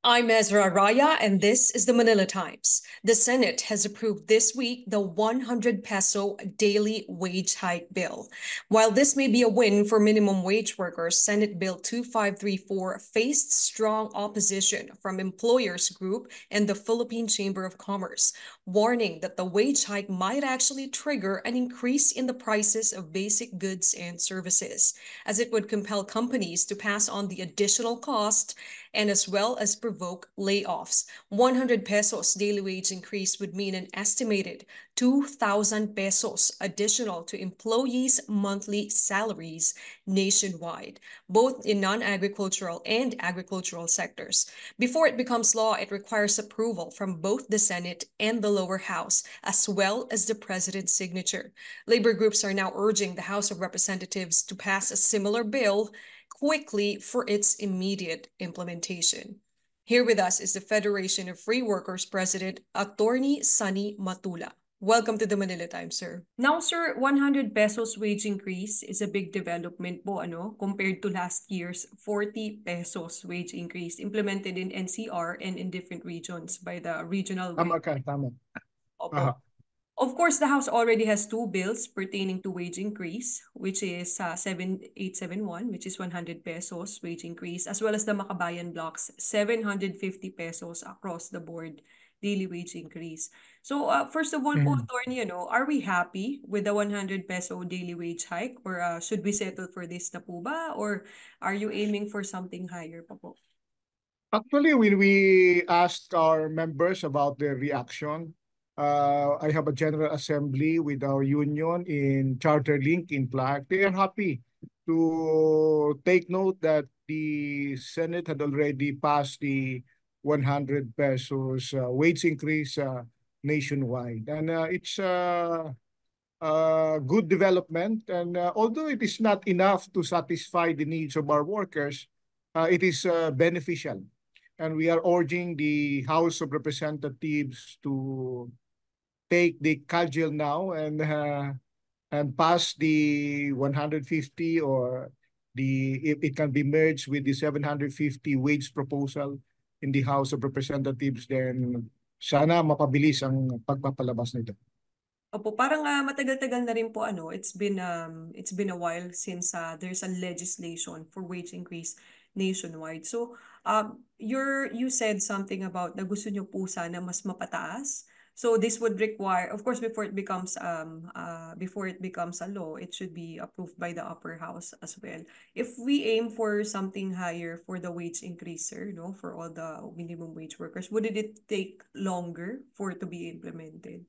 I'm Ezra Raya, and this is the Manila Times. The Senate has approved this week the 100 peso daily wage hike bill. While this may be a win for minimum wage workers, Senate Bill 2534 faced strong opposition from employers group and the Philippine Chamber of Commerce, warning that the wage hike might actually trigger an increase in the prices of basic goods and services, as it would compel companies to pass on the additional cost and as well as provoke layoffs. 100 pesos daily wage increase would mean an estimated 2,000 pesos additional to employees' monthly salaries nationwide, both in non-agricultural and agricultural sectors. Before it becomes law, it requires approval from both the Senate and the lower house, as well as the president's signature. Labor groups are now urging the House of Representatives to pass a similar bill quickly for its immediate implementation. Here with us is the Federation of Free Workers President, Attorney Sunny Matula. Welcome to the Manila Times, sir. Now, sir, 100 pesos wage increase is a big development po, compared to last year's 40 pesos wage increase implemented in NCR and in different regions by the regional Tama ka, tama. Opo. Of course, the House already has two bills pertaining to wage increase, which is 7871, which is 100 pesos wage increase, as well as the Makabayan blocks, 750 pesos across the board daily wage increase. So first of all, po, Attorney, are we happy with the 100 peso daily wage hike, or should we settle for this na po ba, or are you aiming for something higher pa po? Actually, when we asked our members about their reaction, I have a general assembly with our union in CharterLink in Clark. They are happy to take note that the Senate had already passed the 100 pesos wage increase nationwide. And it's a good development. And although it is not enough to satisfy the needs of our workers, it is beneficial. And we are urging the House of Representatives to take the cudgel now and pass the 150, or if it can be merged with the 750 wage proposal in the House of Representatives, then sana mapabilis ang pagpapalabas nito. Opo, parang matagal-tagal na rin po it's been a while since there's a legislation for wage increase nationwide. So you said something about na gusto niyo po sana mas mapataas. So this would require, of course, before it becomes a law, it should be approved by the upper house as well. If we aim for something higher for the wage increase, sir, for all the minimum wage workers, would it take longer for it to be implemented?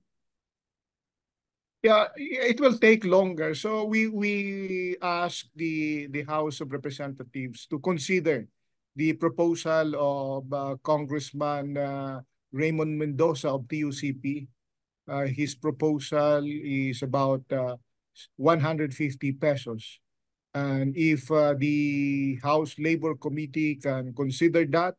Yeah, it will take longer. So we ask the House of Representatives to consider the proposal of Congressman Raymond Mendoza of TUCP. His proposal is about 150 pesos. And if the House Labor Committee can consider that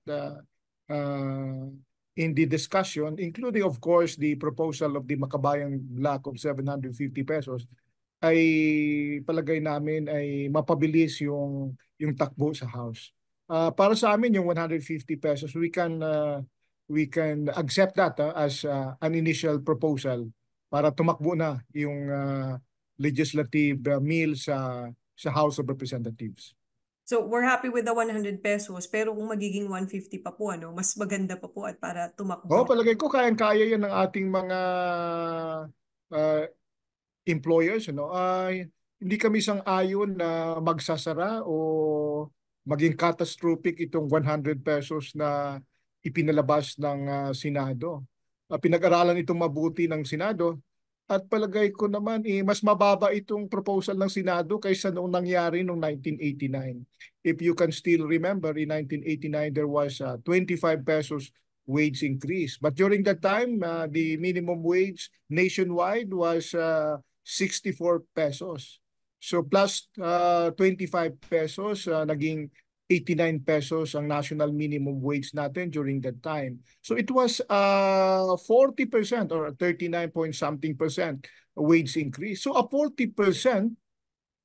in the discussion, including, of course, the proposal of the Makabayan block of 750 pesos, ay palagay namin ay mapabilis yung takbo sa House. Para sa amin, yung 150 pesos, we can accept that as an initial proposal para tumakbo na yung legislative meal sa House of Representatives. So we're happy with the 100 pesos, pero kung magiging 150 pa po, mas maganda pa po at para tumakbo. Palagay ko kayang-kaya yan ng ating mga employers. Hindi kami sang-ayon na magsasara o maging catastrophic itong 100 pesos na ipinalabas ng Senado. Pinag-aralan itong mabuti ng Senado. At palagay ko naman, mas mababa itong proposal ng Senado kaysa noong nangyari noong 1989. If you can still remember, in 1989, there was a 25 pesos wage increase. But during that time, the minimum wage nationwide was 64 pesos. So plus 25 pesos, naging 89 pesos ang national minimum wage natin during that time. So it was 40% or 39 point something percent wage increase. So a 40%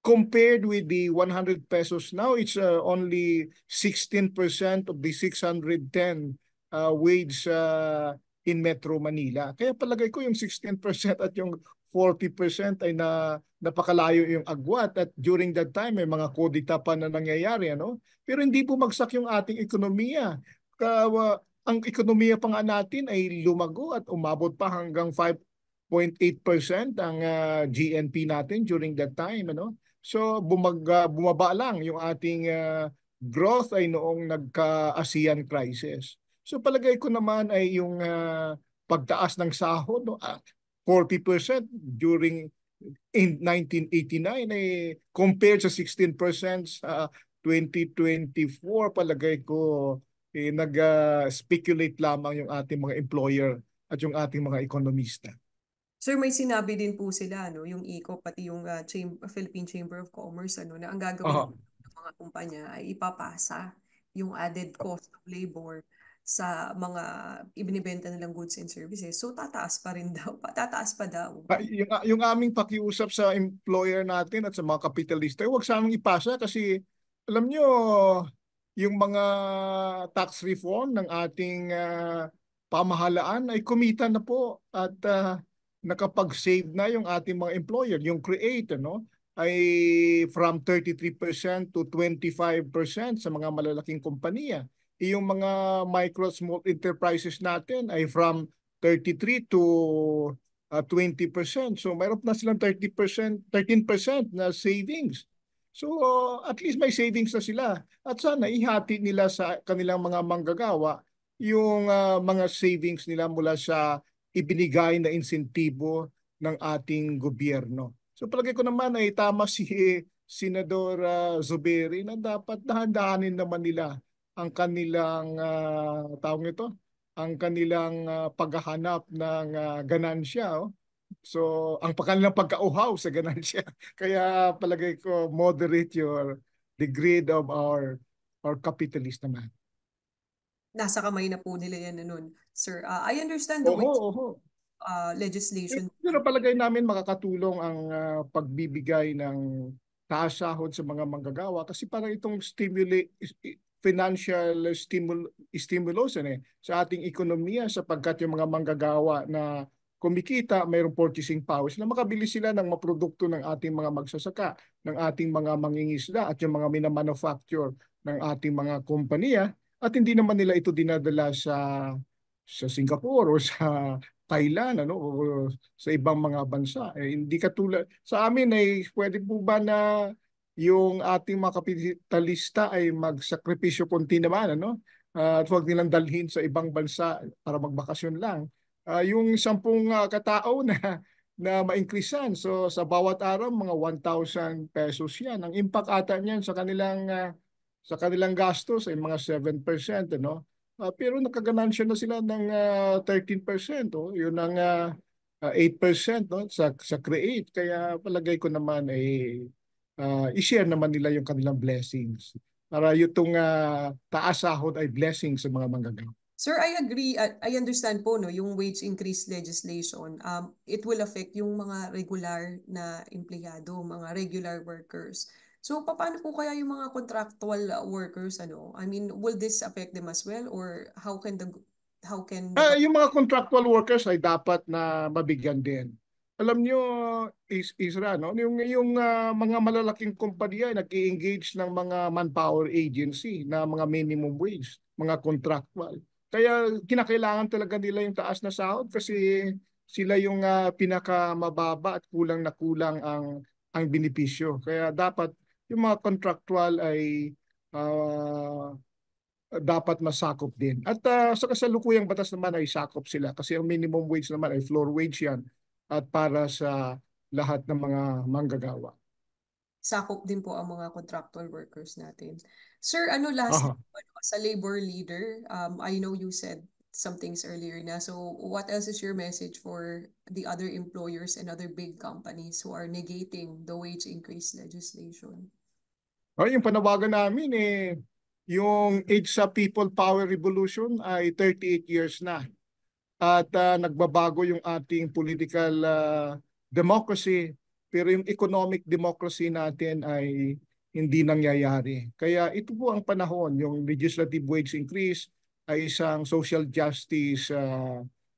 compared with the 100 pesos now, it's only 16% of the 610 wage in Metro Manila. Kaya palagay ko yung 16% at yung 40% ay napakalayo yung agwat, at during that time may mga kodita pa na nangyayari, ano? Pero hindi bumagsak yung ating ekonomiya. Ang ekonomiya pa nga natin ay lumago at umabot pa hanggang 5.8% ang GNP natin during that time, ano? So bumaba lang yung ating growth ay noong nagka-ASEAN crisis. So palagay ko naman ay yung pagtaas ng sahod, no, 40% during in 1989 ay compared sa 16% sa 2024, palagay ko nag-speculate lamang yung ating mga employer at yung ating mga ekonomista. Sir, may sinabi din po sila, no, yung ECO, pati yung Philippine Chamber of Commerce, ano, na ang gagawin Aha. ng mga kumpanya ay ipapasa yung added cost of labor sa mga ibinibenta nilang goods and services. So, tataas pa rin daw. Tataas pa daw. Yung aming pakiusap sa employer natin at sa mga kapitalista, huwag sa aming ipasa kasi alam nyo, yung mga tax reform ng ating pamahalaan ay kumita na po at nakapag-save na yung ating mga employer. Yung Create, no, ay from 33% to 25% sa mga malalaking kompanya. Yung mga micro small enterprises natin ay from 33 to 20%. So mayroon na silang 30%, 13% na savings. So at least may savings na sila. At sana ihati nila sa kanilang mga manggagawa yung mga savings nila mula sa ibinigay na insentibo ng ating gobyerno. So palagay ko naman ay tama si Senador Zubiri na dapat dahan-dahanin naman nila ang kanilang tawag nito, ang kanilang paghahanap ng ganansya. Oh. So, ang kanilang pagkauhaw sa ganansya. Kaya palagay ko, moderate the greed of our capitalist naman. Nasa kamay na po nila yan nun, sir. I understand the Oho, wage oho. legislation. Pero palagay namin makakatulong ang pagbibigay ng taas sahod sa mga manggagawa kasi parang itong financial stimulus sa ating ekonomiya, sapagkat yung mga manggagawa na kumikita, mayroong purchasing powers na makabili sila ng maprodukto ng ating mga magsasaka, ng ating mga mangingisda at yung mga minamanufacture ng ating mga kompanya, at hindi naman nila ito dinadala sa Singapore o sa Thailand, ano, o sa ibang mga bansa. Hindi katulad sa amin ay pwede po ba na yung ating mga kapitalista ay magsakripisyo konti naman, ano? At huwag nilang dalhin sa ibang bansa para magbakasyon lang. Yung 10 katao na ma-increasean. So sa bawat araw mga 1,000 pesos 'yan. Ang impact ata niyan sa kanilang gastos ay mga 7%, ano? Pero nakaganansya na sila ng 13%, oh. Yun ang 8%, no, sa Create. Kaya palagay ko naman ay i-share naman nila yung kanilang blessings. Para itong taas sahod ay blessing sa mga manggagawa. Sir, I agree. I understand po, no, yung wage increase legislation. It will affect yung mga regular na empleyado, mga regular workers. So, paano po kaya yung mga contractual workers, ano? I mean, will this affect them as well, or how can the Yung mga contractual workers ay dapat na mabigyan din. Alam nyo, Isra, no? Yung mga malalaking kumpanya ay nag-i-engage ng mga manpower agency na mga minimum wage, mga contractual. Kaya kinakailangan talaga nila yung taas na sahod kasi sila yung pinakamababa at kulang na kulang ang benepisyo. Kaya dapat yung mga contractual ay uh, dapat masakop din. At sa kasalukuyang batas naman ay sakop sila kasi ang minimum wage naman ay floor wage yan at para sa lahat ng mga manggagawa. sakop din po ang mga contractual workers natin? Sir, ano last, Aha. sa labor leader, I know you said some things earlier na. So, what else is your message for the other employers and other big companies who are negating the wage increase legislation? Yung panawagan namin yung age sa People Power Revolution ay 38 years na. At nagbabago yung ating political democracy pero yung economic democracy natin ay hindi nangyayari. Kaya ito po ang panahon, yung legislative wage increase ay isang social justice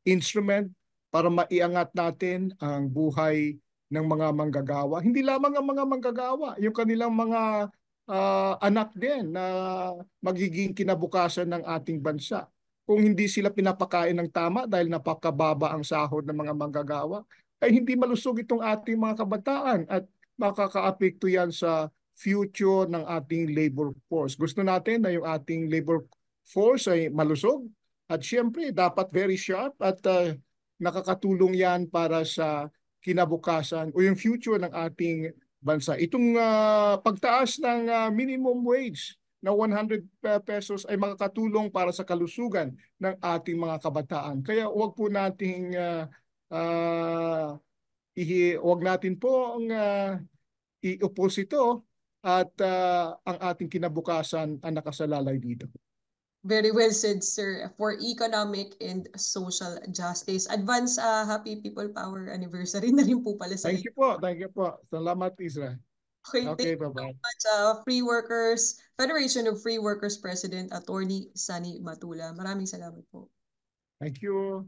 instrument para maiangat natin ang buhay ng mga manggagawa. Hindi lamang ang mga manggagawa, yung kanilang mga anak din na magiging kinabukasan ng ating bansa. Kung hindi sila pinapakain ng tama dahil napakababa ang sahod ng mga manggagawa, ay hindi malusog itong ating mga kabataan at makakaapekto yan sa future ng ating labor force. Gusto natin na yung ating labor force ay malusog at syempre dapat very sharp at nakakatulong yan para sa kinabukasan o yung future ng ating bansa. Itong pagtaas ng minimum wage na 100 pesos ay makakatulong para sa kalusugan ng ating mga kabataan. Kaya huwag po nating huwag natin po ang i-oppose ito at ang ating kinabukasan ang nakasalalay dito. Very well said, sir, for economic and social justice. Advance Happy People Power Anniversary na rin po pala sa Thank you po. Thank you po. Salamat, Isra. Okay, Okay, thank you so bye-bye. much, Free Workers, Federation of Free Workers President, Attorney Sunny Matula. Maraming salamat po. Thank you.